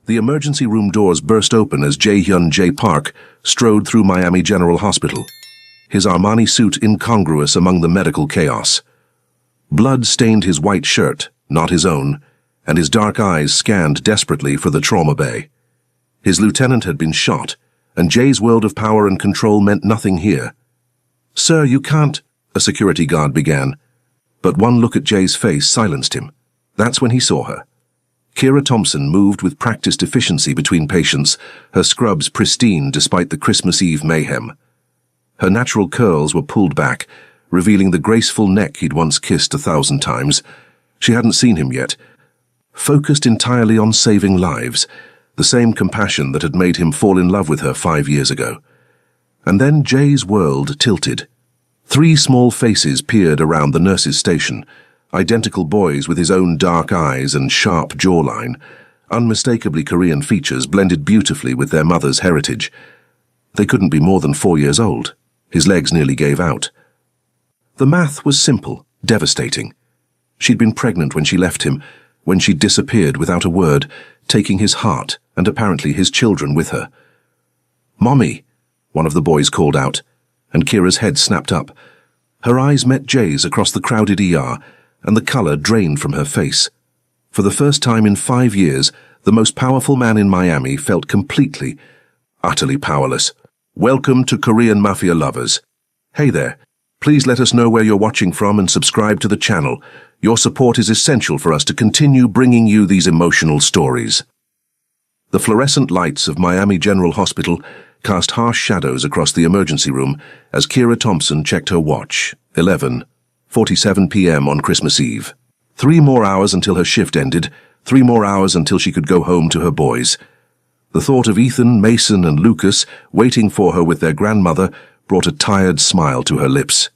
The emergency room doors burst open as Jae-hyun J. Park strode through Miami General Hospital, his Armani suit incongruous among the medical chaos. Blood stained his white shirt, not his own, and his dark eyes scanned desperately for the trauma bay. His lieutenant had been shot, and Jay's world of power and control meant nothing here. "Sir, you can't," a security guard began, but one look at Jay's face silenced him. That's when he saw her. Kira Thompson moved with practiced efficiency between patients, her scrubs pristine despite the Christmas Eve mayhem. Her natural curls were pulled back, revealing the graceful neck he'd once kissed 1,000 times. She hadn't seen him yet. Focused entirely on saving lives, the same compassion that had made him fall in love with her 5 years ago. And then Jay's world tilted. 3 small faces peered around the nurse's station, identical boys with his own dark eyes and sharp jawline. Unmistakably Korean features blended beautifully with their mother's heritage. They couldn't be more than 4 years old. His legs nearly gave out. The math was simple, devastating. She'd been pregnant when she left him, when she disappeared without a word, taking his heart and apparently his children with her. "Mommy," one of the boys called out, and Kira's head snapped up. Her eyes met Jay's across the crowded ER, and the color drained from her face. For the first time in 5 years, the most powerful man in Miami felt completely, utterly powerless. "Welcome to Korean Mafia lovers. Hey there. Please let us know where you're watching from and subscribe to the channel. Your support is essential for us to continue bringing you these emotional stories." The fluorescent lights of Miami General Hospital cast harsh shadows across the emergency room as Kira Thompson checked her watch. 11:47 p.m. on Christmas Eve. 3 more hours until her shift ended, 3 more hours until she could go home to her boys. The thought of Ethan, Mason, and Lucas waiting for her with their grandmother brought a tired smile to her lips.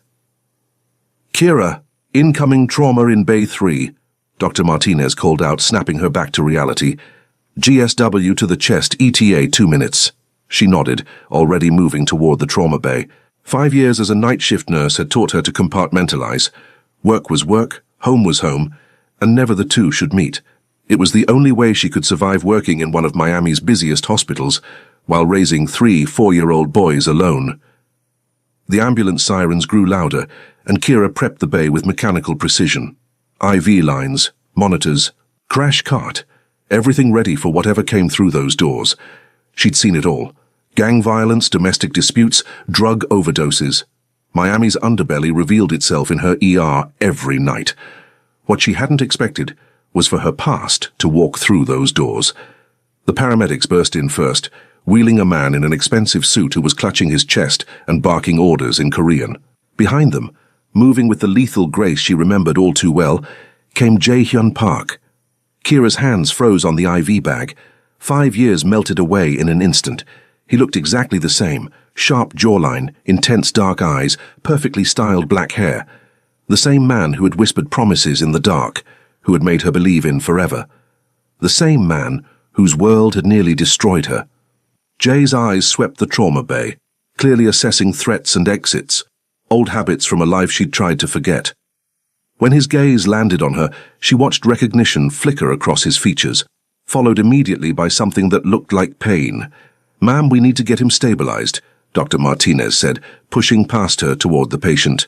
"Kira, incoming trauma in Bay 3, Dr. Martinez called out, snapping her back to reality. "GSW to the chest, ETA 2 minutes. She nodded, already moving toward the trauma bay. 5 years as a night shift nurse had taught her to compartmentalize. Work was work, home was home, and never the two should meet. It was the only way she could survive working in one of Miami's busiest hospitals, while raising 3 4-year-old boys alone. The ambulance sirens grew louder, and Kira prepped the bay with mechanical precision. IV lines, monitors, crash cart, everything ready for whatever came through those doors. She'd seen it all. Gang violence, domestic disputes, drug overdoses. Miami's underbelly revealed itself in her ER every night. What she hadn't expected was for her past to walk through those doors. The paramedics burst in first, wheeling a man in an expensive suit who was clutching his chest and barking orders in Korean. Behind them, moving with the lethal grace she remembered all too well, came Jae-hyun Park. Kira's hands froze on the IV bag. 5 years melted away in an instant. He looked exactly the same, sharp jawline, intense dark eyes, perfectly styled black hair. The same man who had whispered promises in the dark, who had made her believe in forever. The same man whose world had nearly destroyed her. Jay's eyes swept the trauma bay, clearly assessing threats and exits, old habits from a life she'd tried to forget. When his gaze landed on her, she watched recognition flicker across his features, followed immediately by something that looked like pain. "Ma'am, we need to get him stabilized," Dr. Martinez said, pushing past her toward the patient.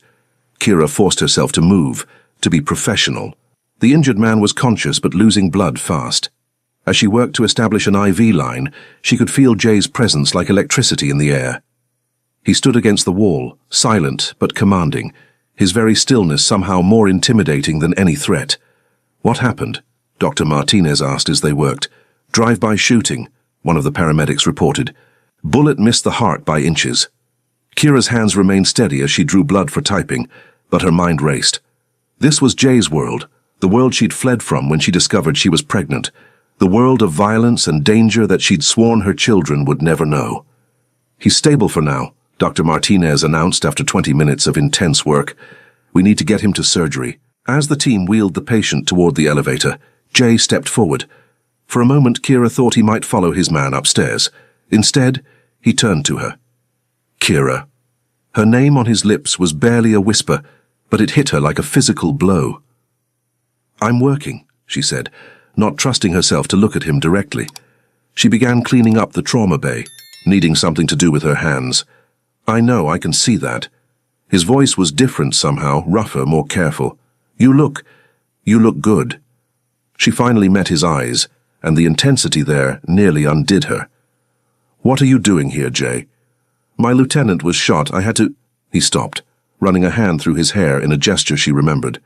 Kira forced herself to move, to be professional. The injured man was conscious but losing blood fast. As she worked to establish an IV line, she could feel Jay's presence like electricity in the air. He stood against the wall, silent but commanding, his very stillness somehow more intimidating than any threat. "What happened?" Dr. Martinez asked as they worked. "Drive-by shooting," one of the paramedics reported. "Bullet missed the heart by inches." Kira's hands remained steady as she drew blood for typing, but her mind raced. This was Jay's world, the world she'd fled from when she discovered she was pregnant, the world of violence and danger that she'd sworn her children would never know. "He's stable for now," Dr. Martinez announced after 20 minutes of intense work. "We need to get him to surgery." As the team wheeled the patient toward the elevator, Jay stepped forward. For a moment, Kira thought he might follow his man upstairs. Instead, he turned to her. "Kira." Her name on his lips was barely a whisper, but it hit her like a physical blow. "I'm working," she said, not trusting herself to look at him directly. She began cleaning up the trauma bay, needing something to do with her hands. I know, I can see that. His voice was different somehow, rougher, more careful. You look good. She finally met his eyes, and the intensity there nearly undid her. What are you doing here, Jay? My lieutenant was shot. I had to... He stopped, running a hand through his hair in a gesture she remembered.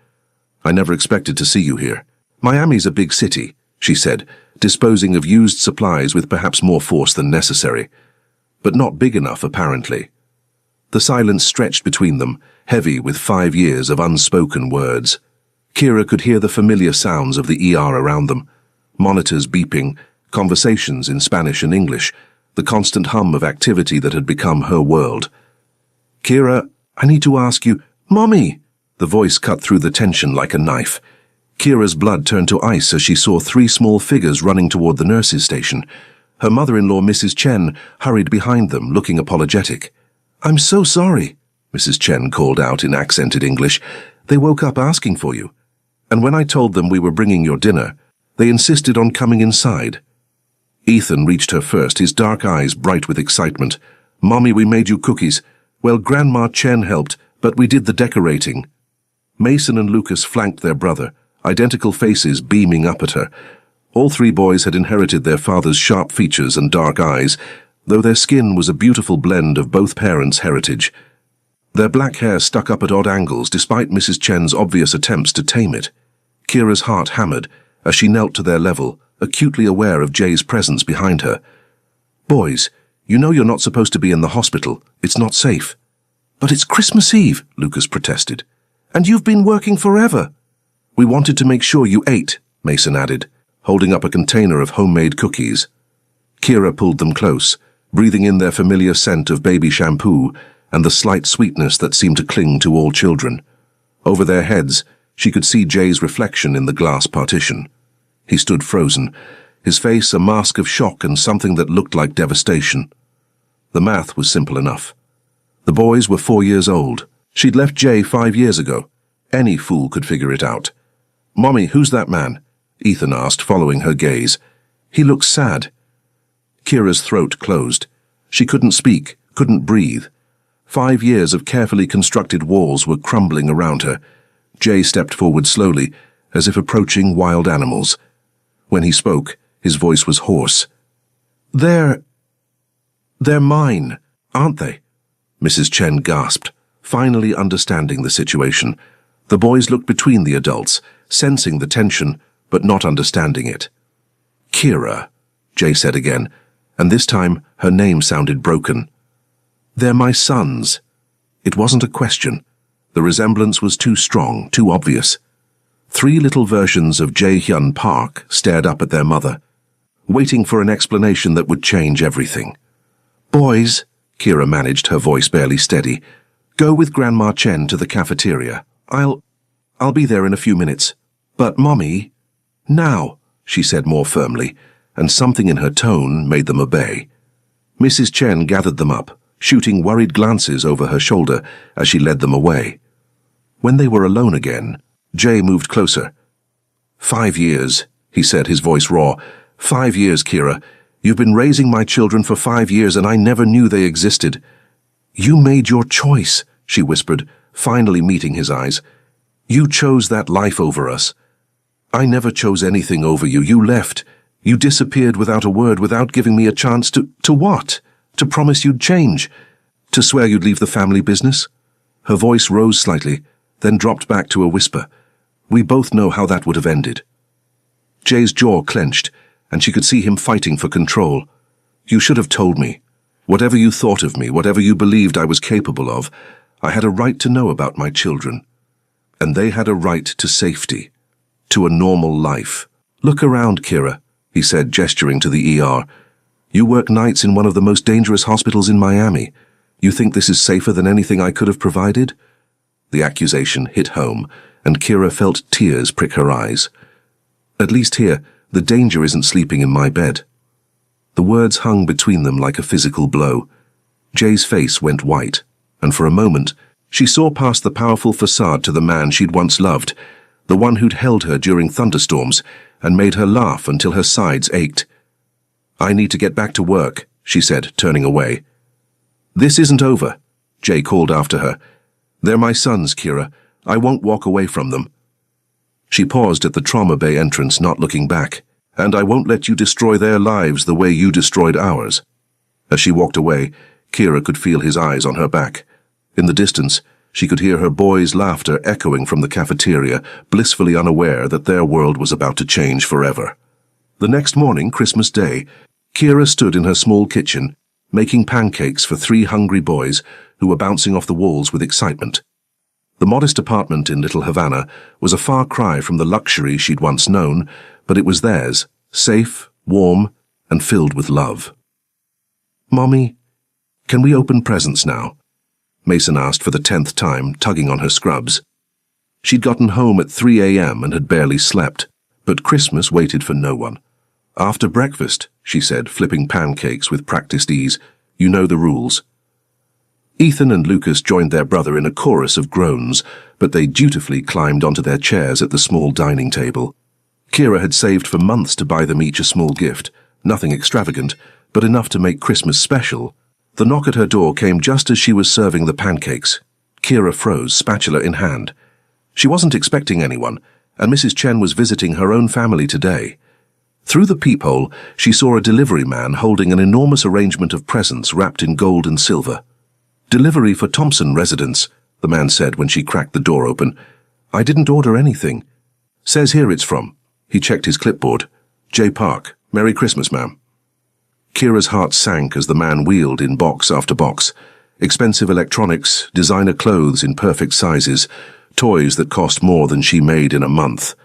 I never expected to see you here. Miami's a big city, she said, disposing of used supplies with perhaps more force than necessary. But not big enough, apparently. The silence stretched between them, heavy with 5 years of unspoken words. Kira could hear the familiar sounds of the ER around them. Monitors beeping, conversations in Spanish and English, the constant hum of activity that had become her world. Kira, I need to ask you... Mommy! The voice cut through the tension like a knife. Kira's blood turned to ice as she saw 3 small figures running toward the nurse's station. Her mother-in-law, Mrs. Chen, hurried behind them, looking apologetic. I'm so sorry, Mrs. Chen called out in accented English. They woke up asking for you. And when I told them we were bringing your dinner, they insisted on coming inside. Ethan reached her first, his dark eyes bright with excitement. Mommy, we made you cookies. Well, Grandma Chen helped, but we did the decorating. Mason and Lucas flanked their brother, identical faces beaming up at her. All 3 boys had inherited their father's sharp features and dark eyes, though their skin was a beautiful blend of both parents' heritage. Their black hair stuck up at odd angles despite Mrs. Chen's obvious attempts to tame it. Kira's heart hammered as she knelt to their level, acutely aware of Jay's presence behind her. Boys, you know you're not supposed to be in the hospital. It's not safe. But it's Christmas Eve, Lucas protested. And you've been working forever. We wanted to make sure you ate, Mason added, holding up a container of homemade cookies. Kira pulled them close, breathing in their familiar scent of baby shampoo and the slight sweetness that seemed to cling to all children. Over their heads, she could see Jay's reflection in the glass partition. He stood frozen, his face a mask of shock and something that looked like devastation. The math was simple enough. The boys were 4 years old. She'd left Jay 5 years ago. Any fool could figure it out. Mommy, who's that man? Ethan asked, following her gaze. He looks sad. Kira's throat closed. She couldn't speak, couldn't breathe. 5 years of carefully constructed walls were crumbling around her. Jay stepped forward slowly, as if approaching wild animals. When he spoke, his voice was hoarse. They're mine, aren't they? Mrs. Chen gasped, finally understanding the situation. The boys looked between the adults, sensing the tension, but not understanding it. Kira, Jay said again, and this time her name sounded broken. They're my sons. It wasn't a question. The resemblance was too strong, too obvious. 3 little versions of Jae-hyun Park stared up at their mother, waiting for an explanation that would change everything. Boys, Kira managed, her voice barely steady, go with Grandma Chen to the cafeteria. I'll be there in a few minutes. But, Mommy... Now, she said more firmly, and something in her tone made them obey. Mrs. Chen gathered them up, shooting worried glances over her shoulder as she led them away. When they were alone again, Jay moved closer. 5 years, he said, his voice raw. 5 years, Kira. You've been raising my children for 5 years and I never knew they existed. You made your choice, she whispered, finally meeting his eyes. You chose that life over us. I never chose anything over you. You left. You disappeared without a word, without giving me a chance to what? To promise you'd change? To swear you'd leave the family business? Her voice rose slightly, then dropped back to a whisper. We both know how that would have ended. Jay's jaw clenched, and she could see him fighting for control. You should have told me. Whatever you thought of me, whatever you believed I was capable of, I had a right to know about my children. And they had a right to safety, to a normal life. Look around, Kira, he said, gesturing to the ER. You work nights in one of the most dangerous hospitals in Miami. You think this is safer than anything I could have provided? The accusation hit home, and Kira felt tears prick her eyes. At least here, the danger isn't sleeping in my bed. The words hung between them like a physical blow. Jay's face went white, and for a moment, she saw past the powerful facade to the man she'd once loved, the one who'd held her during thunderstorms and made her laugh until her sides ached. I need to get back to work, she said, turning away. This isn't over, Jay called after her. They're my sons, Kira. I won't walk away from them. She paused at the trauma bay entrance, not looking back. And I won't let you destroy their lives the way you destroyed ours. As she walked away, Kira could feel his eyes on her back. In the distance, she could hear her boys' laughter echoing from the cafeteria, blissfully unaware that their world was about to change forever. The next morning, Christmas Day, Kira stood in her small kitchen, making pancakes for 3 hungry boys who were bouncing off the walls with excitement. The modest apartment in Little Havana was a far cry from the luxury she'd once known, but it was theirs, safe, warm, and filled with love. "Mommy, can we open presents now?" Mason asked for the 10th time, tugging on her scrubs. She'd gotten home at 3 a.m. and had barely slept, but Christmas waited for no one. "After breakfast," she said, flipping pancakes with practiced ease. "You know the rules." Ethan and Lucas joined their brother in a chorus of groans, but they dutifully climbed onto their chairs at the small dining table. Kira had saved for months to buy them each a small gift, nothing extravagant, but enough to make Christmas special. The knock at her door came just as she was serving the pancakes. Kira froze, spatula in hand. She wasn't expecting anyone, and Mrs. Chen was visiting her own family today. Through the peephole, she saw a delivery man holding an enormous arrangement of presents wrapped in gold and silver. "Delivery for Thompson residence," the man said when she cracked the door open. "I didn't order anything. Says here it's from." He checked his clipboard. "J. Park. Merry Christmas, ma'am." Kira's heart sank as the man wheeled in box after box. Expensive electronics, designer clothes in perfect sizes, toys that cost more than she made in a month.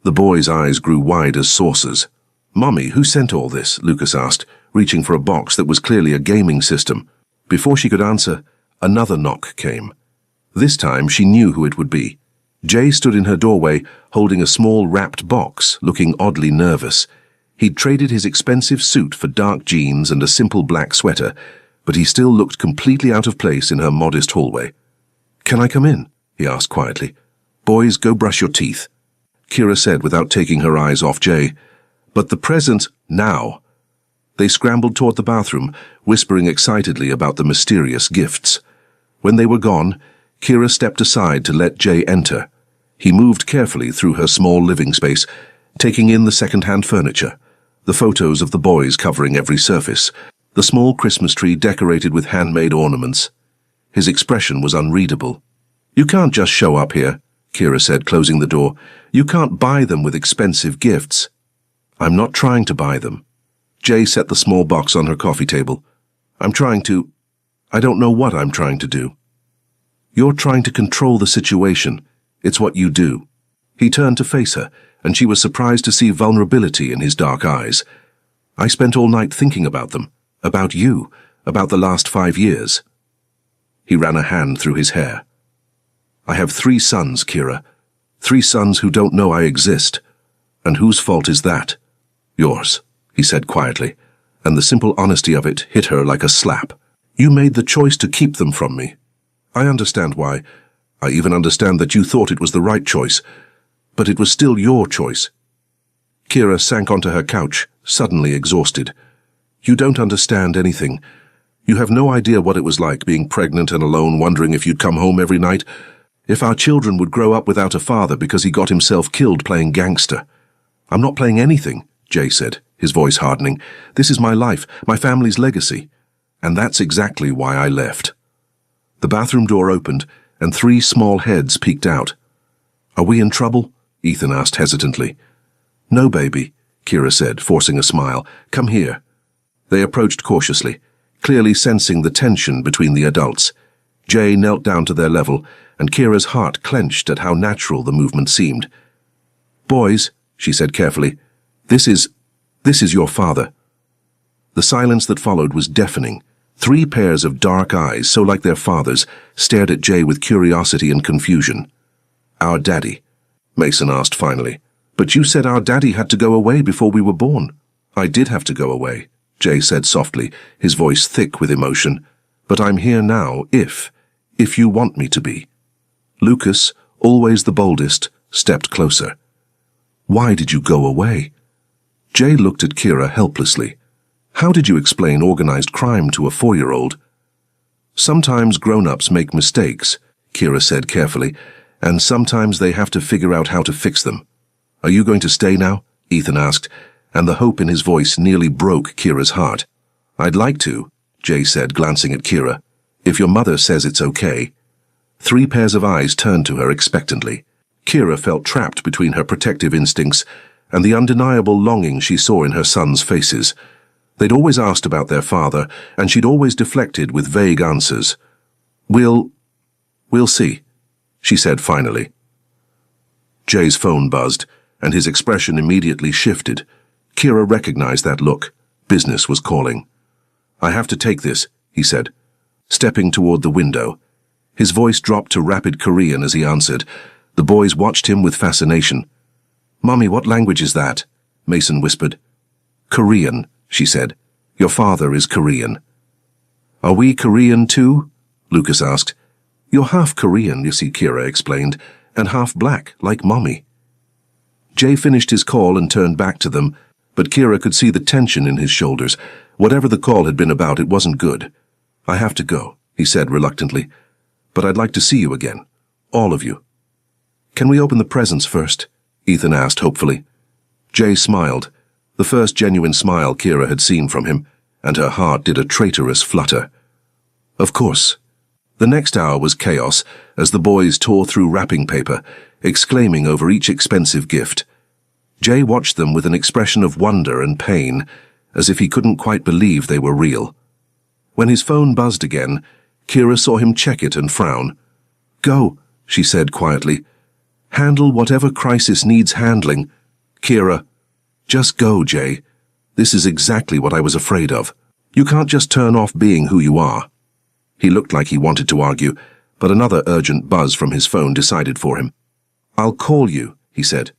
The boy's eyes grew wide as saucers. "Mommy, who sent all this?" Lucas asked, reaching for a box that was clearly a gaming system. Before she could answer, another knock came. This time she knew who it would be. Jay stood in her doorway, holding a small wrapped box, looking oddly nervous. He'd traded his expensive suit for dark jeans and a simple black sweater, but he still looked completely out of place in her modest hallway. "Can I come in?" he asked quietly. "Boys, go brush your teeth," Kira said without taking her eyes off Jay. "But the present, now." They scrambled toward the bathroom, whispering excitedly about the mysterious gifts. When they were gone, Kira stepped aside to let Jay enter. He moved carefully through her small living space, taking in the second-hand furniture, the photos of the boys covering every surface, the small Christmas tree decorated with handmade ornaments. His expression was unreadable. "You can't just show up here," Kira said, closing the door. "You can't buy them with expensive gifts." "I'm not trying to buy them." Jay set the small box on her coffee table. I don't know what I'm trying to do." "You're trying to control the situation. It's what you do." He turned to face her, and she was surprised to see vulnerability in his dark eyes. "I spent all night thinking about them, about you, about the last 5 years." He ran a hand through his hair. "I have 3 sons, Kira. 3 sons who don't know I exist. And whose fault is that?" "Yours," he said quietly, and the simple honesty of it hit her like a slap. "You made the choice to keep them from me. I understand why. I even understand that you thought it was the right choice. But it was still your choice." Kira sank onto her couch, suddenly exhausted. "You don't understand anything. You have no idea what it was like being pregnant and alone, wondering if you'd come home every night. If our children would grow up without a father because he got himself killed playing gangster." "I'm not playing anything," Jay said, his voice hardening. "This is my life, my family's legacy. And that's exactly why I left." The bathroom door opened, and 3 small heads peeked out. "Are we in trouble?" Ethan asked hesitantly. "No, baby," Kira said, forcing a smile. "Come here." They approached cautiously, clearly sensing the tension between the adults. Jay knelt down to their level, and Kira's heart clenched at how natural the movement seemed. "Boys," she said carefully, This is your father." The silence that followed was deafening. 3 pairs of dark eyes, so like their father's, stared at Jay with curiosity and confusion. "Our daddy?" Mason asked finally. "But you said our daddy had to go away before we were born." "I did have to go away," Jay said softly, his voice thick with emotion. "But I'm here now if you want me to be." Lucas, always the boldest, stepped closer. "Why did you go away?" Jay looked at Kira helplessly. How did you explain organized crime to a 4-year-old? Sometimes grown-ups make mistakes, Kira said carefully, and sometimes they have to figure out how to fix them. Are you going to stay now? Ethan asked, and the hope in his voice nearly broke Kira's heart. I'd like to, Jay said, glancing at Kira. If your mother says it's okay. 3 pairs of eyes turned to her expectantly. Kira felt trapped between her protective instincts and the undeniable longing she saw in her sons' faces. They'd always asked about their father, and she'd always deflected with vague answers. We'll see, she said finally. Jay's phone buzzed, and his expression immediately shifted. Kira recognized that look. Business was calling. I have to take this, he said, stepping toward the window. His voice dropped to rapid Korean as he answered. The boys watched him with fascination. Mommy, what language is that? Mason whispered. Korean, she said. Your father is Korean. Are we Korean too? Lucas asked. You're half Korean, you see, Kira explained, and half black, like Mommy. Jay finished his call and turned back to them, but Kira could see the tension in his shoulders. Whatever the call had been about, it wasn't good. I have to go, he said reluctantly, but I'd like to see you again. All of you. Can we open the presents first? Ethan asked hopefully. Jay smiled, the first genuine smile Kira had seen from him, and her heart did a traitorous flutter. Of course. The next hour was chaos as the boys tore through wrapping paper, exclaiming over each expensive gift. Jay watched them with an expression of wonder and pain, as if he couldn't quite believe they were real. When his phone buzzed again, Kira saw him check it and frown. Go, she said quietly. Handle whatever crisis needs handling. Kira, just go, Jay. This is exactly what I was afraid of. You can't just turn off being who you are. He looked like he wanted to argue, but another urgent buzz from his phone decided for him. I'll call you, he said.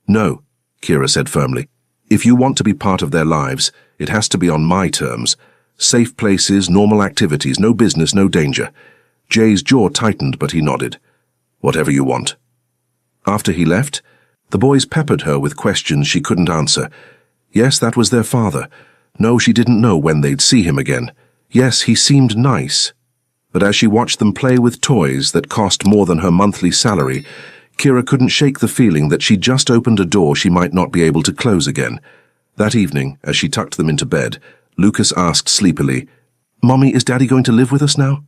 No, Kira said firmly. If you want to be part of their lives, it has to be on my terms. Safe places, normal activities, no business, no danger. Jay's jaw tightened, but he nodded. Whatever you want. After he left, the boys peppered her with questions she couldn't answer. Yes, that was their father. No, she didn't know when they'd see him again. Yes, he seemed nice. But as she watched them play with toys that cost more than her monthly salary, Kira couldn't shake the feeling that she'd just opened a door she might not be able to close again. That evening, as she tucked them into bed, Lucas asked sleepily, Mommy, is Daddy going to live with us now?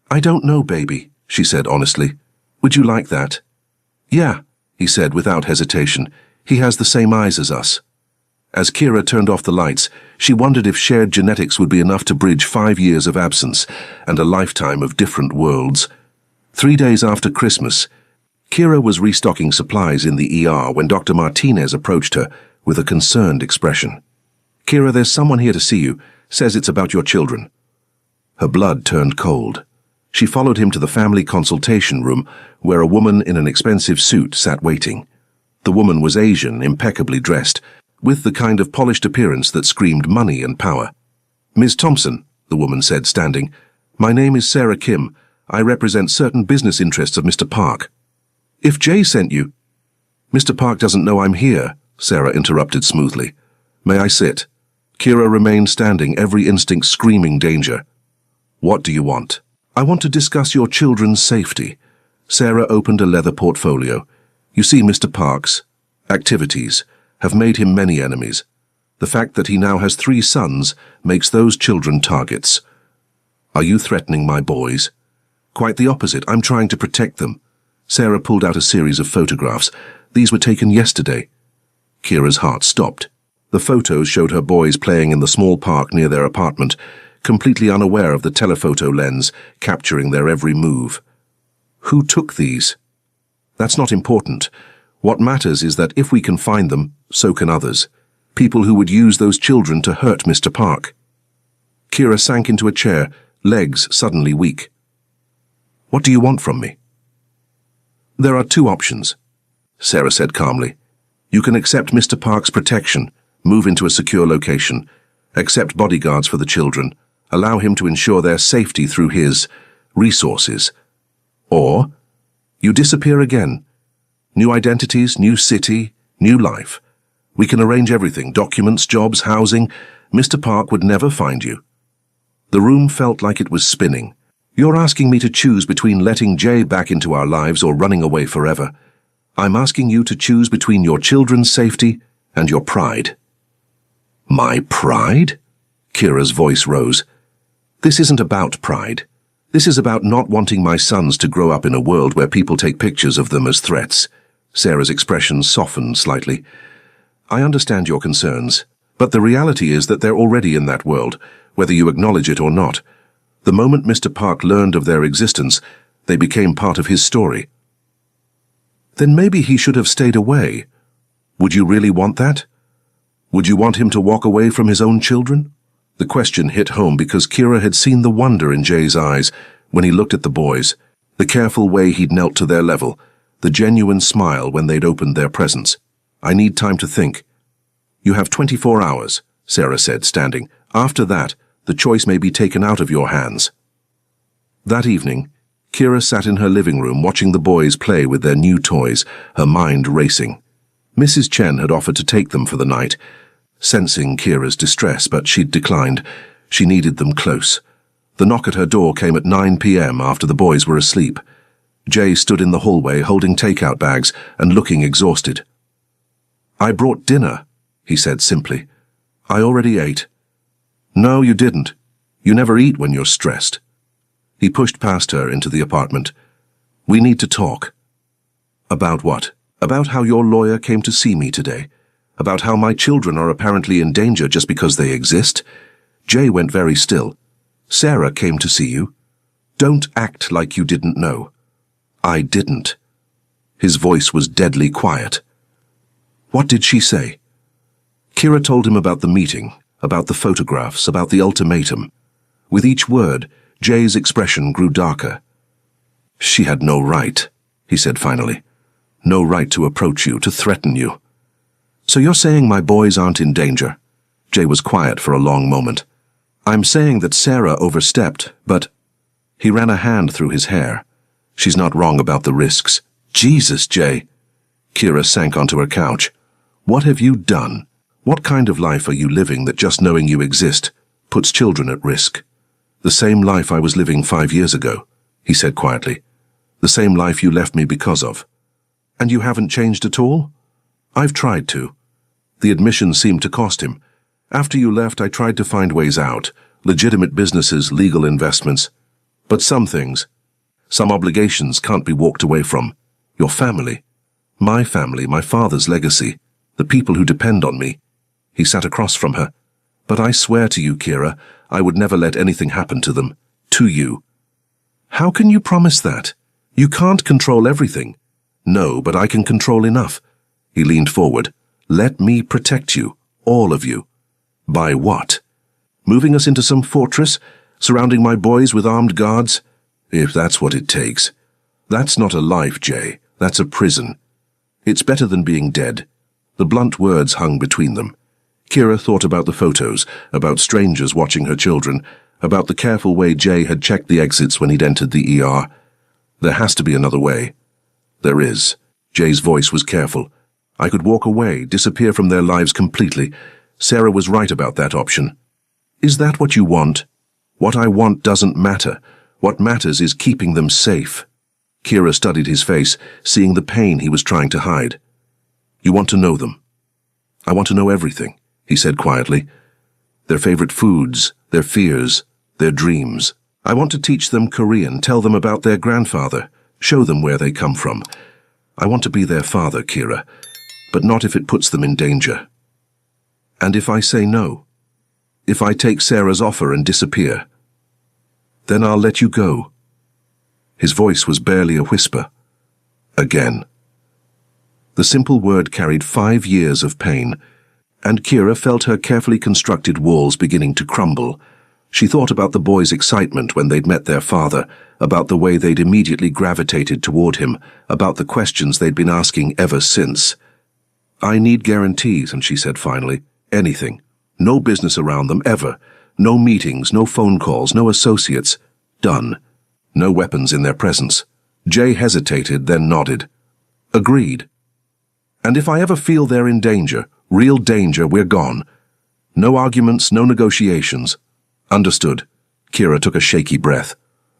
I don't know, baby, she said honestly. Would you like that? Yeah, he said without hesitation. He has the same eyes as us. As Kira turned off the lights, she wondered if shared genetics would be enough to bridge 5 years of absence and a lifetime of different worlds. 3 days after Christmas, Kira was restocking supplies in the ER when Dr. Martinez approached her with a concerned expression. Kira, there's someone here to see you. Says it's about your children. Her blood turned cold. She followed him to the family consultation room, where a woman in an expensive suit sat waiting. The woman was Asian, impeccably dressed, with the kind of polished appearance that screamed money and power. Ms. Thompson, the woman said, standing, my name is Sarah Kim. I represent certain business interests of Mr. Park. If Jay sent you— Mr. Park doesn't know I'm here, Sarah interrupted smoothly. May I sit? Kira remained standing, every instinct screaming danger. What do you want? I want to discuss your children's safety. Sarah opened a leather portfolio. You see, Mr. Park's activities have made him many enemies. The fact that he now has 3 sons makes those children targets. Are you threatening my boys? Quite the opposite. I'm trying to protect them. Sarah pulled out a series of photographs. These were taken yesterday. Kira's heart stopped. The photos showed her boys playing in the small park near their apartment, completely unaware of the telephoto lens capturing their every move. Who took these? That's not important. What matters is that if we can find them, so can others. People who would use those children to hurt Mr. Park. Kira sank into a chair, legs suddenly weak. What do you want from me? There are 2 options, Sarah said calmly. You can accept Mr. Park's protection, move into a secure location, accept bodyguards for the children, allow him to ensure their safety through his resources. Or you disappear again. New identities, new city, new life. We can arrange everything, documents, jobs, housing. Mr. Park would never find you." The room felt like it was spinning. "You're asking me to choose between letting Jay back into our lives or running away forever. I'm asking you to choose between your children's safety and your pride." "My pride?" Kira's voice rose. "This isn't about pride. This is about not wanting my sons to grow up in a world where people take pictures of them as threats." Sarah's expression softened slightly. "I understand your concerns, but the reality is that they're already in that world, whether you acknowledge it or not. The moment Mr. Park learned of their existence, they became part of his story." "Then maybe he should have stayed away. Would you really want that? Would you want him to walk away from his own children?" The question hit home because Kira had seen the wonder in Jay's eyes when he looked at the boys, the careful way he'd knelt to their level, the genuine smile when they'd opened their presents. "I need time to think." "You have 24 hours, Sarah said, standing. "After that, the choice may be taken out of your hands." That evening, Kira sat in her living room watching the boys play with their new toys, her mind racing. Mrs. Chen had offered to take them for the night, sensing Kira's distress, but she'd declined. She needed them close. The knock at her door came at 9 p.m. after the boys were asleep. Jay stood in the hallway holding takeout bags and looking exhausted. "I brought dinner," he said simply. "I already ate." "No, you didn't. You never eat when you're stressed." He pushed past her into the apartment. "We need to talk." "About what?" "About how your lawyer came to see me today. About how my children are apparently in danger just because they exist." Jay went very still. "Sarah came to see you. Don't act like you didn't know." "I didn't." His voice was deadly quiet. "What did she say?" Kira told him about the meeting, about the photographs, about the ultimatum. With each word, Jay's expression grew darker. "She had no right," he said finally. "No right to approach you, to threaten you." "So you're saying my boys aren't in danger?" Jay was quiet for a long moment. "I'm saying that Sarah overstepped, but—" He ran a hand through his hair. "She's not wrong about the risks." "Jesus, Jay." Kira sank onto her couch. "What have you done? What kind of life are you living that just knowing you exist puts children at risk?" "The same life I was living 5 years ago," he said quietly. "The same life you left me because of." "And you haven't changed at all?" "I've tried to." The admission seemed to cost him. "After you left, I tried to find ways out, legitimate businesses, legal investments. But some things, some obligations can't be walked away from. Your family, my father's legacy, the people who depend on me." He sat across from her. "But I swear to you, Kira, I would never let anything happen to them, to you." "How can you promise that? You can't control everything." "No, but I can control enough." He leaned forward. "Let me protect you, all of you." "By what? Moving us into some fortress, surrounding my boys with armed guards? If that's what it takes. That's not a life, Jay. That's a prison. It's better than being dead." The blunt words hung between them. Kira thought about the photos, about strangers watching her children, about the careful way Jay had checked the exits when he'd entered the ER. There has to be another way. "There is." Jay's voice was careful. "I could walk away, disappear from their lives completely. Sarah was right about that option." "Is that what you want?" "What I want doesn't matter. What matters is keeping them safe." Kira studied his face, seeing the pain he was trying to hide. "You want to know them?" "I want to know everything," he said quietly. "Their favorite foods, their fears, their dreams. I want to teach them Korean, tell them about their grandfather, show them where they come from. I want to be their father, Kira, but not if it puts them in danger." "And if I say no? If I take Sarah's offer and disappear? Then I'll let you go." His voice was barely a whisper. Again. The simple word carried 5 years of pain, and Kira felt her carefully constructed walls beginning to crumble. She thought about the boys' excitement when they'd met their father, about the way they'd immediately gravitated toward him, about the questions they'd been asking ever since. "I need guarantees," and she said finally, "anything. No business around them, ever. No meetings, no phone calls, no associates. Done. No weapons in their presence." Jay hesitated, then nodded. "Agreed. And if I ever feel they're in danger, Real danger, we're gone. No arguments, no negotiations. Understood. Kira took a shaky breath.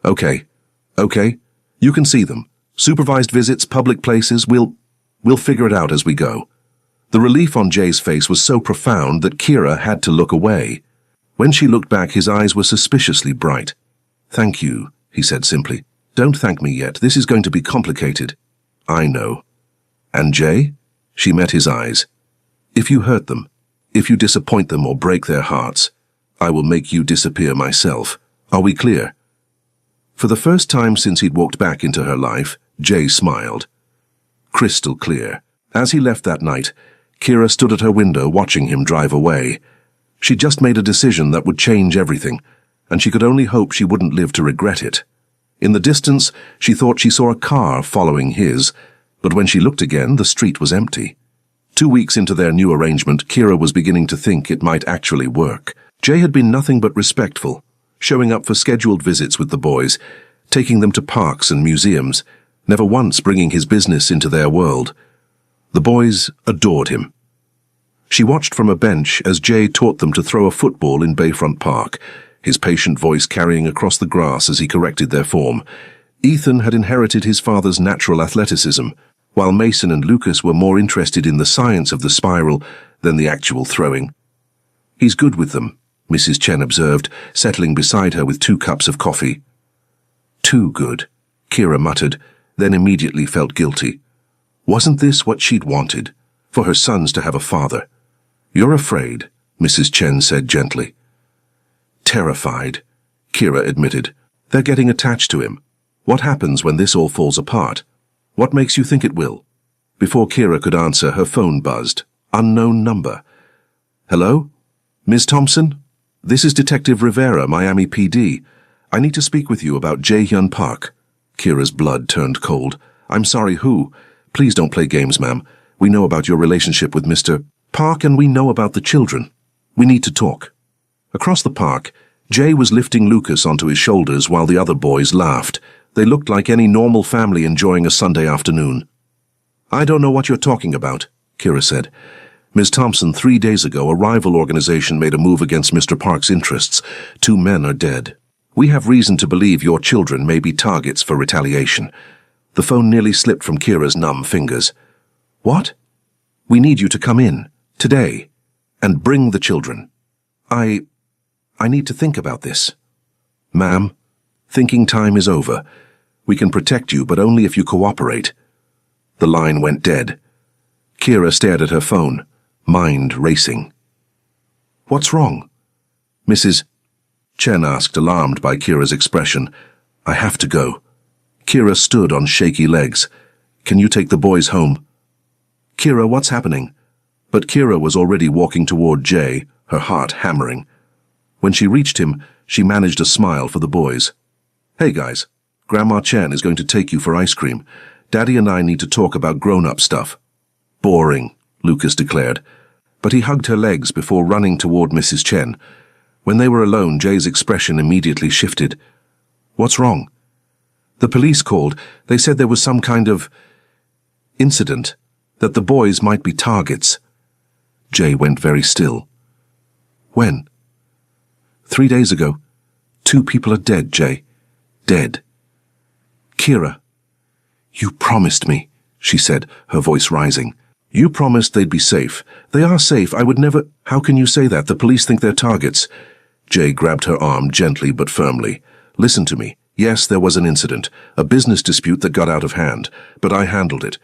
Okay. You can see them. Supervised visits, public places, we'll figure it out as we go. The relief on Jay's face was so profound that Kira had to look away. When she looked back, his eyes were suspiciously bright. Thank you, he said simply. Don't thank me yet. This is going to be complicated. I know. And Jay? She met his eyes. If you hurt them, if you disappoint them or break their hearts, I will make you disappear myself. Are we clear? For the first time since he'd walked back into her life, Jay smiled. Crystal clear. As he left that night, Kira stood at her window watching him drive away. She'd just made a decision that would change everything, and she could only hope she wouldn't live to regret it. In the distance, she thought she saw a car following his, but when she looked again, the street was empty. 2 weeks into their new arrangement, Kira was beginning to think it might actually work. Jay had been nothing but respectful, showing up for scheduled visits with the boys, taking them to parks and museums, never once bringing his business into their world. The boys adored him. She watched from a bench as Jay taught them to throw a football in Bayfront Park, his patient voice carrying across the grass as he corrected their form. Ethan had inherited his father's natural athleticism, while Mason and Lucas were more interested in the science of the spiral than the actual throwing. He's good with them, Mrs. Chen observed, settling beside her with 2 cups of coffee. Too good, Kira muttered, then immediately felt guilty. Wasn't this what she'd wanted? For her sons to have a father? You're afraid, Mrs. Chen said gently. Terrified, Kira admitted. They're getting attached to him. What happens when this all falls apart? What makes you think it will? Before Kira could answer, her phone buzzed. Unknown number. Hello? Ms. Thompson? This is Detective Rivera, Miami PD. I need to speak with you about Jae-hyun Park. Kira's blood turned cold. I'm sorry, who? Please don't play games, ma'am. We know about your relationship with Mr. Park and we know about the children. We need to talk. Across the park, Jay was lifting Lucas onto his shoulders while the other boys laughed. They looked like any normal family enjoying a Sunday afternoon. I don't know what you're talking about, Kira said. Ms. Thompson, 3 days ago, a rival organization made a move against Mr. Park's interests. 2 men are dead. We have reason to believe your children may be targets for retaliation. The phone nearly slipped from Kira's numb fingers. What? We need you to come in, today, and bring the children. I need to think about this. Ma'am, thinking time is over. We can protect you, but only if you cooperate. The line went dead. Kira stared at her phone, mind racing. What's wrong? Mrs. Chen asked, alarmed by Kira's expression. I have to go. Kira stood on shaky legs. Can you take the boys home? Kira, what's happening? But Kira was already walking toward Jay, her heart hammering. When she reached him, she managed a smile for the boys. Hey guys, Grandma Chen is going to take you for ice cream. Daddy and I need to talk about grown-up stuff. Boring, Lucas declared, but he hugged her legs before running toward Mrs. Chen. When they were alone, Jay's expression immediately shifted. What's wrong? The police called. They said there was some kind of incident, that the boys might be targets. Jay went very still. When? 3 days ago. 2 people are dead, Jay. Dead. Kira. You promised me, she said, her voice rising. You promised they'd be safe. They are safe. I would never... How can you say that? The police think they're targets. Jay grabbed her arm gently but firmly. Listen to me. Yes, there was an incident, a business dispute that got out of hand, but I handled it.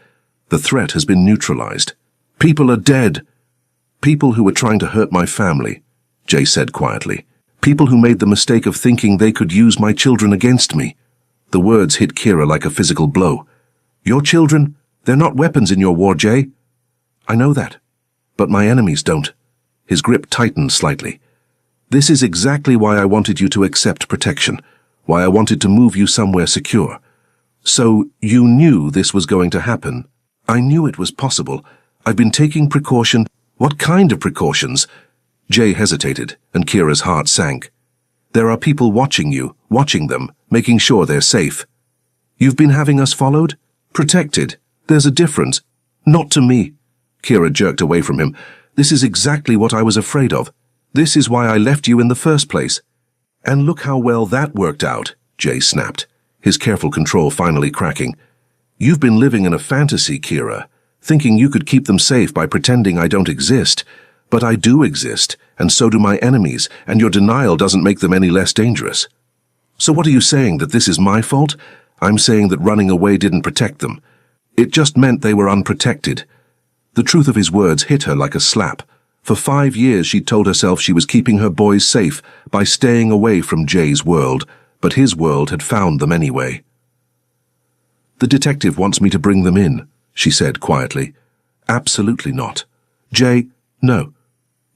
The threat has been neutralized. People are dead. People who were trying to hurt my family, Jay said quietly. People who made the mistake of thinking they could use my children against me. The words hit Kira like a physical blow. Your children? They're not weapons in your war, Jay. I know that, but my enemies don't. His grip tightened slightly. This is exactly why I wanted you to accept protection, why I wanted to move you somewhere secure. So you knew this was going to happen. I knew it was possible. I've been taking precaution. What kind of precautions? Jay hesitated, and Kira's heart sank. There are people watching you, watching them, making sure they're safe. You've been having us followed? Protected. There's a difference. Not to me. Kira jerked away from him. This is exactly what I was afraid of. This is why I left you in the first place. And look how well that worked out, Jay snapped, his careful control finally cracking. You've been living in a fantasy, Kira, thinking you could keep them safe by pretending I don't exist. But I do exist, and so do my enemies, and your denial doesn't make them any less dangerous. So what are you saying, that this is my fault? I'm saying that running away didn't protect them. It just meant they were unprotected. The truth of his words hit her like a slap. For 5 years she'd told herself she was keeping her boys safe by staying away from Jay's world, but his world had found them anyway. The detective wants me to bring them in, she said quietly. Absolutely not. Jay, no.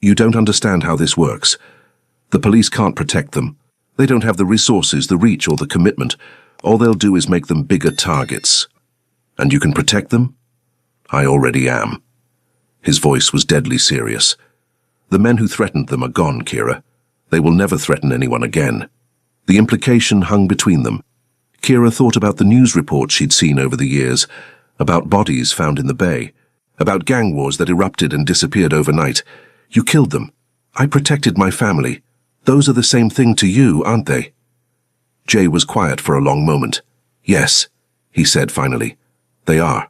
You don't understand how this works. The police can't protect them. They don't have the resources, the reach, or the commitment. All they'll do is make them bigger targets. And you can protect them? I already am. His voice was deadly serious. The men who threatened them are gone, Kira. They will never threaten anyone again. The implication hung between them. Kira thought about the news reports she'd seen over the years, about bodies found in the bay, about gang wars that erupted and disappeared overnight. You killed them. I protected my family. Those are the same thing to you, aren't they? Jay was quiet for a long moment. Yes, he said finally. They are.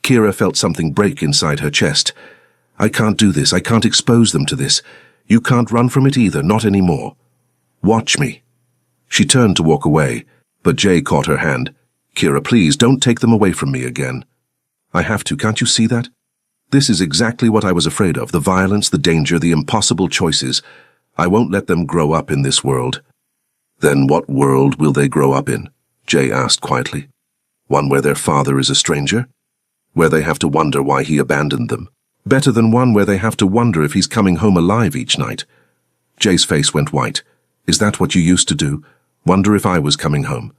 Kira felt something break inside her chest. I can't do this. I can't expose them to this. You can't run from it either, not anymore. Watch me. She turned to walk away, but Jay caught her hand. Kira, please, don't take them away from me again. I have to, can't you see that? This is exactly what I was afraid of, the violence, the danger, the impossible choices. I won't let them grow up in this world. Then what world will they grow up in? Jay asked quietly. One where their father is a stranger? Where they have to wonder why he abandoned them? Better than one where they have to wonder if he's coming home alive each night. Jay's face went white. Is that what you used to do? Wonder if I was coming home?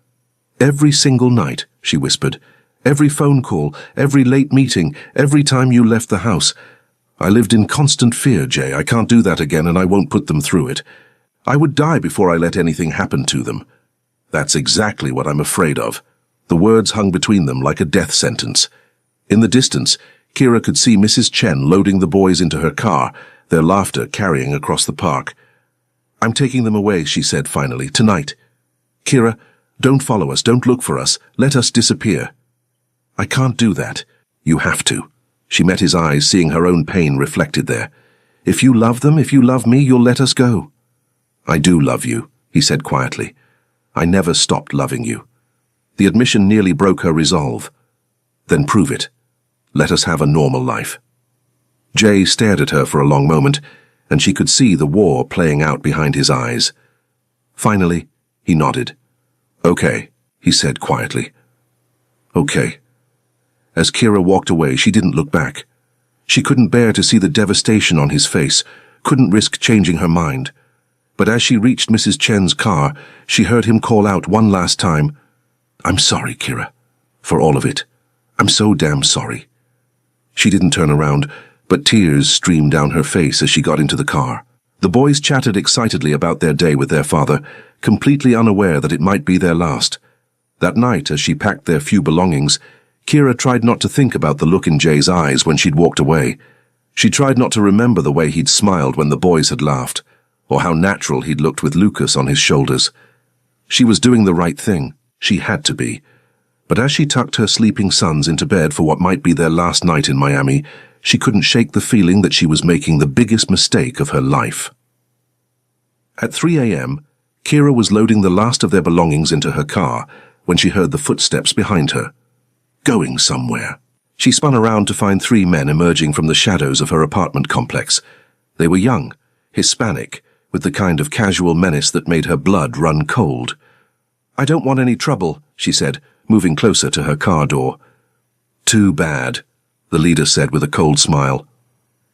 Every single night, she whispered. Every phone call, every late meeting, every time you left the house. I lived in constant fear, Jay. I can't do that again, and I won't put them through it. I would die before I let anything happen to them. That's exactly what I'm afraid of. The words hung between them like a death sentence. In the distance, Kira could see Mrs. Chen loading the boys into her car, their laughter carrying across the park. I'm taking them away, she said finally, tonight. Kira, don't follow us, don't look for us, let us disappear. I can't do that. You have to. She met his eyes, seeing her own pain reflected there. If you love them, if you love me, you'll let us go. I do love you, he said quietly. I never stopped loving you. The admission nearly broke her resolve. Then prove it. Let us have a normal life. Jay stared at her for a long moment, and she could see the war playing out behind his eyes. Finally, he nodded. Okay, he said quietly. Okay. As Kira walked away, she didn't look back. She couldn't bear to see the devastation on his face, couldn't risk changing her mind. But as she reached Mrs. Chen's car, she heard him call out one last time, I'm sorry, Kira, for all of it. I'm so damn sorry. She didn't turn around, but tears streamed down her face as she got into the car. The boys chattered excitedly about their day with their father, completely unaware that it might be their last. That night, as she packed their few belongings, Kira tried not to think about the look in Jay's eyes when she'd walked away. She tried not to remember the way he'd smiled when the boys had laughed, or how natural he'd looked with Lucas on his shoulders. She was doing the right thing. She had to be. But as she tucked her sleeping sons into bed for what might be their last night in Miami, she couldn't shake the feeling that she was making the biggest mistake of her life. At 3 a.m., Kira was loading the last of their belongings into her car when she heard the footsteps behind her. Going somewhere. She spun around to find 3 men emerging from the shadows of her apartment complex. They were young, Hispanic, with the kind of casual menace that made her blood run cold. I don't want any trouble, she said, moving closer to her car door. Too bad, the leader said with a cold smile.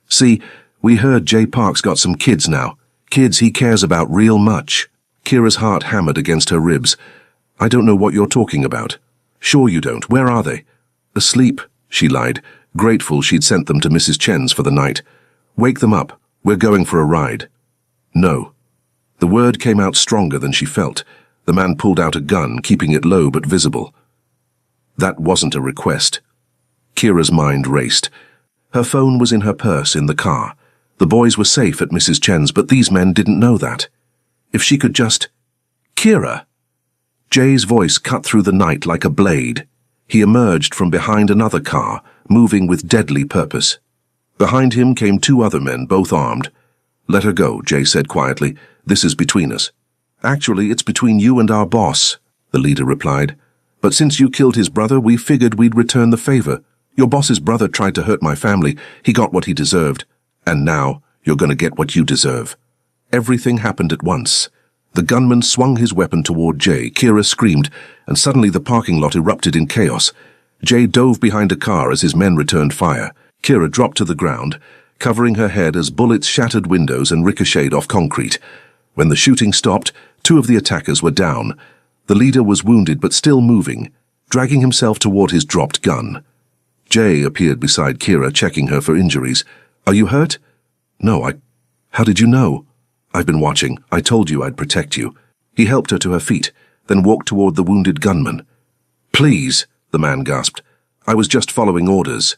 See, we heard Jay Park's got some kids now. Kids he cares about real much. Kira's heart hammered against her ribs. I don't know what you're talking about. Sure you don't. Where are they? Asleep, she lied, grateful she'd sent them to Mrs. Chen's for the night. Wake them up. We're going for a ride. No. The word came out stronger than she felt. The man pulled out a gun, keeping it low but visible. That wasn't a request. Kira's mind raced. Her phone was in her purse in the car. The boys were safe at Mrs. Chen's, but these men didn't know that. If she could just... Kira! Jay's voice cut through the night like a blade. He emerged from behind another car, moving with deadly purpose. Behind him came two other men, both armed. "Let her go," Jay said quietly. "This is between us." "Actually, it's between you and our boss," the leader replied. "But since you killed his brother, we figured we'd return the favor. Your boss's brother tried to hurt my family. He got what he deserved. And now, you're going to get what you deserve." Everything happened at once. The gunman swung his weapon toward Jay. Kira screamed, and suddenly the parking lot erupted in chaos. Jay dove behind a car as his men returned fire. Kira dropped to the ground, covering her head as bullets shattered windows and ricocheted off concrete. When the shooting stopped, two of the attackers were down. The leader was wounded but still moving, dragging himself toward his dropped gun. Jay appeared beside Kira, checking her for injuries. "Are you hurt?" "No, How did you know?" "I've been watching. I told you I'd protect you." He helped her to her feet, then walked toward the wounded gunman. "Please," the man gasped. "I was just following orders."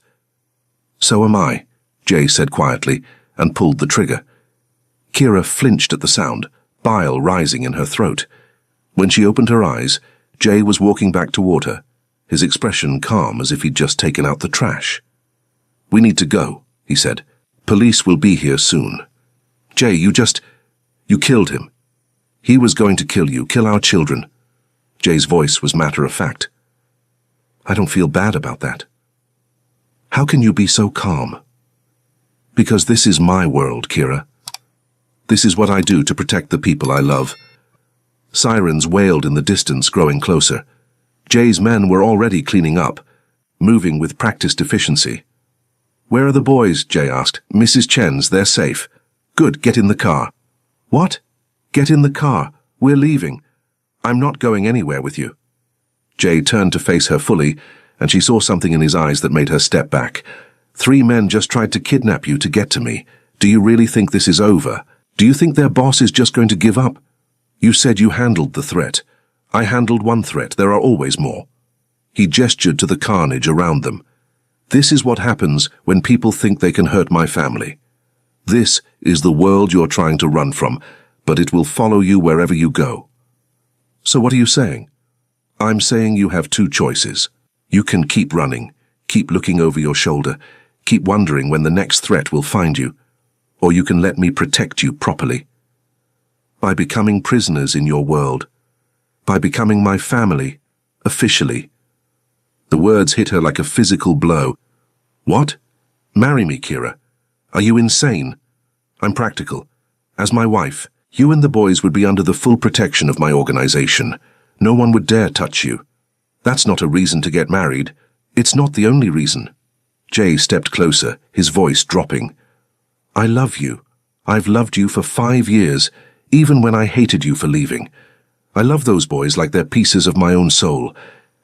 "So am I," Jay said quietly, and pulled the trigger. Kira flinched at the sound, bile rising in her throat. When she opened her eyes, Jay was walking back toward her, his expression calm as if he'd just taken out the trash. "We need to go," he said. "Police will be here soon." "Jay, you killed him. He was going to kill you, kill our children." Jay's voice was matter-of-fact. "I don't feel bad about that." "How can you be so calm?" "Because this is my world, Kira. This is what I do to protect the people I love." Sirens wailed in the distance, growing closer. Jay's men were already cleaning up, moving with practiced efficiency. "Where are the boys?" Jay asked. "Mrs. Chen's, they're safe." "Good, get in the car." "What?" "Get in the car. We're leaving. I'm not going anywhere with you." Jay turned to face her fully, and she saw something in his eyes that made her step back. "3 men just tried to kidnap you to get to me. Do you really think this is over? Do you think their boss is just going to give up? You said you handled the threat. I handled one threat. There are always more." He gestured to the carnage around them. "This is what happens when people think they can hurt my family. This is the world you're trying to run from, but it will follow you wherever you go." "So what are you saying?" "I'm saying you have 2 choices. You can keep running, keep looking over your shoulder, keep wondering when the next threat will find you, or you can let me protect you properly. By becoming prisoners in your world. By becoming my family, officially." The words hit her like a physical blow. "What?" "Marry me, Kira. Are you insane?" "I'm practical. As my wife, you and the boys would be under the full protection of my organization. No one would dare touch you. That's not a reason to get married. It's not the only reason." Jay stepped closer, his voice dropping. "I love you. I've loved you for 5 years, even when I hated you for leaving. I love those boys like they're pieces of my own soul,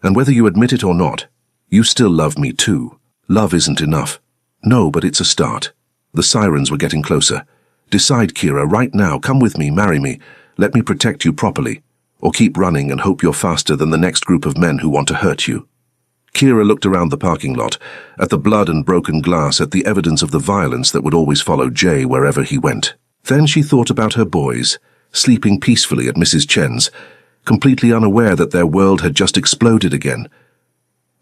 and whether you admit it or not, you still love me too. Love isn't enough." "No, but it's a start." The sirens were getting closer. "Decide, Kira, right now. Come with me, marry me. Let me protect you properly. Or keep running and hope you're faster than the next group of men who want to hurt you." Kira looked around the parking lot, at the blood and broken glass, at the evidence of the violence that would always follow Jay wherever he went. Then she thought about her boys, sleeping peacefully at Mrs. Chen's, completely unaware that their world had just exploded again.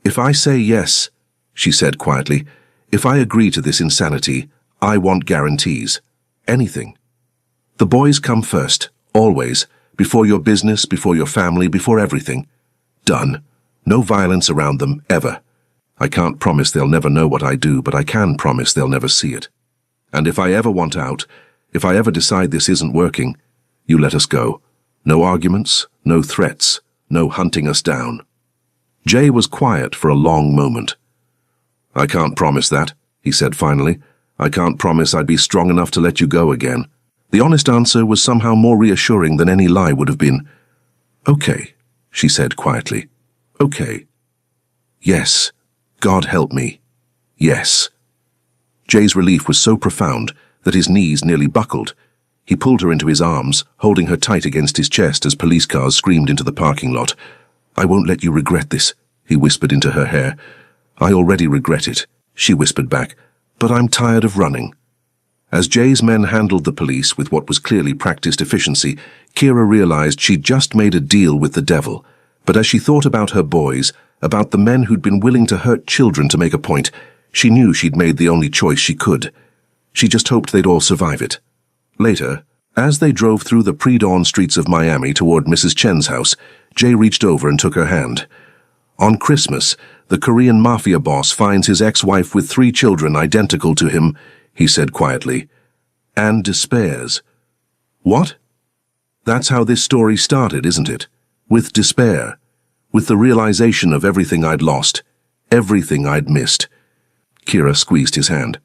"If I say yes," she said quietly, "if I agree to this insanity, I want guarantees. Anything. The boys come first, always, before your business, before your family, before everything. Done. No violence around them, ever. I can't promise they'll never know what I do, but I can promise they'll never see it. And if I ever want out, if I ever decide this isn't working, you let us go. No arguments, no threats, no hunting us down." Jay was quiet for a long moment. "I can't promise that," he said finally. "I can't promise I'd be strong enough to let you go again." The honest answer was somehow more reassuring than any lie would have been. "Okay," she said quietly. "Okay. Yes. God help me. Yes." Jay's relief was so profound that his knees nearly buckled. He pulled her into his arms, holding her tight against his chest as police cars screamed into the parking lot. "I won't let you regret this," he whispered into her hair. "I already regret it," she whispered back. but I'm tired of running." As Jay's men handled the police with what was clearly practiced efficiency, Kira realized she'd just made a deal with the devil. But as she thought about her boys, about the men who'd been willing to hurt children to make a point, she knew she'd made the only choice she could. She just hoped they'd all survive it. Later, as they drove through the pre-dawn streets of Miami toward Mrs. Chen's house, Jay reached over and took her hand. On Christmas, the Korean Mafia boss finds his ex-wife with 3 children identical to him, he said quietly, and despairs. What? That's how this story started, isn't it? With despair. With the realization of everything I'd lost, everything I'd missed. Kira squeezed his hand.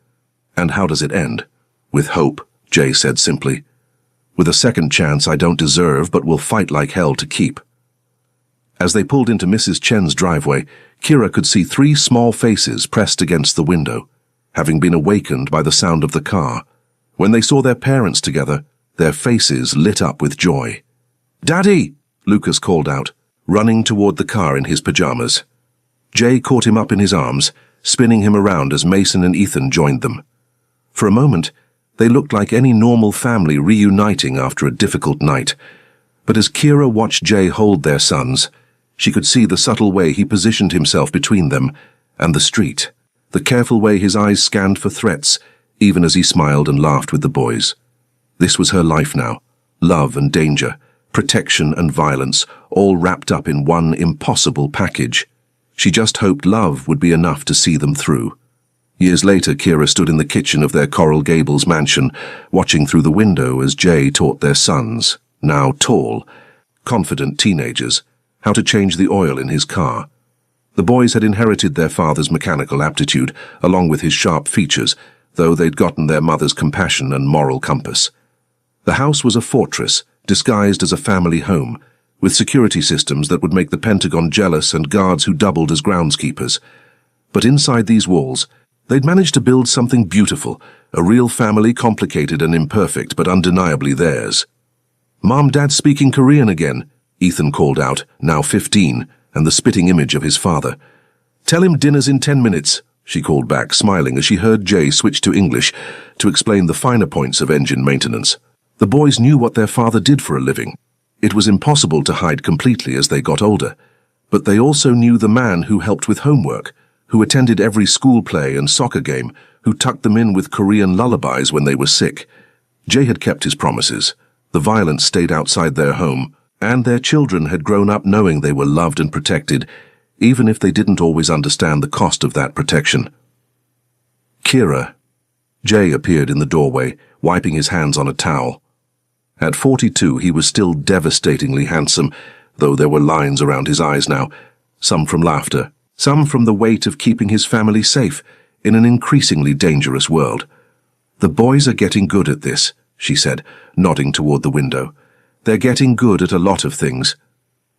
And how does it end? With hope, Jay said simply. With a second chance I don't deserve but will fight like hell to keep. As they pulled into Mrs. Chen's driveway, Kira could see 3 small faces pressed against the window, having been awakened by the sound of the car. When they saw their parents together, their faces lit up with joy. "Daddy!" Lucas called out, running toward the car in his pajamas. Jay caught him up in his arms, spinning him around as Mason and Ethan joined them. For a moment, they looked like any normal family reuniting after a difficult night. But as Kira watched Jay hold their sons, she could see the subtle way he positioned himself between them and the street, the careful way his eyes scanned for threats, even as he smiled and laughed with the boys. This was her life now, love and danger, protection and violence, all wrapped up in one impossible package. She just hoped love would be enough to see them through. Years later, Kira stood in the kitchen of their Coral Gables mansion, watching through the window as Jay taught their sons, now tall, confident teenagers, how to change the oil in his car. The boys had inherited their father's mechanical aptitude, along with his sharp features, though they'd gotten their mother's compassion and moral compass. The house was a fortress, disguised as a family home, with security systems that would make the Pentagon jealous and guards who doubled as groundskeepers. But inside these walls, they'd managed to build something beautiful, a real family, complicated and imperfect, but undeniably theirs. "Mom, Dad's speaking Korean again," Ethan called out, now 15, and the spitting image of his father. "Tell him dinner's in 10 minutes, she called back, smiling as she heard Jay switch to English to explain the finer points of engine maintenance. The boys knew what their father did for a living. It was impossible to hide completely as they got older, but they also knew the man who helped with homework, who attended every school play and soccer game, who tucked them in with Korean lullabies when they were sick. Jay had kept his promises. The violence stayed outside their home, and their children had grown up knowing they were loved and protected, even if they didn't always understand the cost of that protection. "Kira." Jay appeared in the doorway, wiping his hands on a towel. At 42, he was still devastatingly handsome, though there were lines around his eyes now, some from laughter, some from the weight of keeping his family safe in an increasingly dangerous world. "The boys are getting good at this," she said, nodding toward the window. "They're getting good at a lot of things."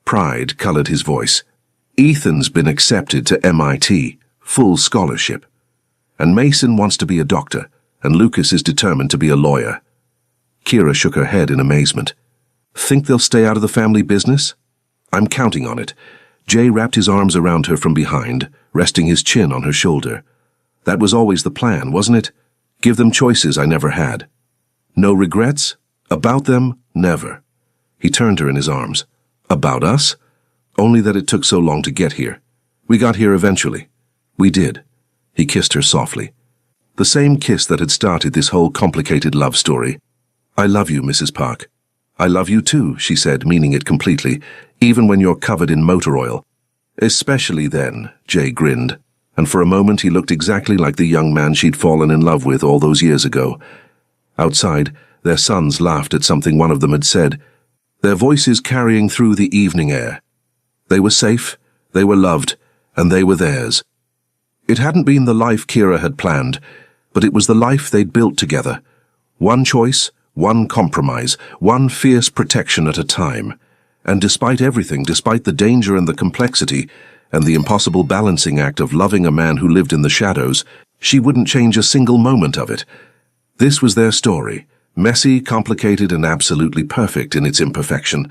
Pride colored his voice. "Ethan's been accepted to MIT, full scholarship. And Mason wants to be a doctor, and Lucas is determined to be a lawyer." Kira shook her head in amazement. "Think they'll stay out of the family business?" "I'm counting on it." Jay wrapped his arms around her from behind, resting his chin on her shoulder. "That was always the plan, wasn't it? Give them choices I never had." "No regrets? About them? Never." He turned her in his arms. "About us? Only that it took so long to get here. We got here eventually." "We did." He kissed her softly. The same kiss that had started this whole complicated love story. "I love you, Mrs. Park." "I love you too," she said, meaning it completely, "even when you're covered in motor oil." "Especially then," Jay grinned, and for a moment he looked exactly like the young man she'd fallen in love with all those years ago. Outside, their sons laughed at something one of them had said, their voices carrying through the evening air. They were safe, they were loved, and they were theirs. It hadn't been the life Kira had planned, but it was the life they'd built together. One choice, one compromise, one fierce protection at a time. And despite everything, despite the danger and the complexity, and the impossible balancing act of loving a man who lived in the shadows, she wouldn't change a single moment of it. This was their story, messy, complicated, and absolutely perfect in its imperfection,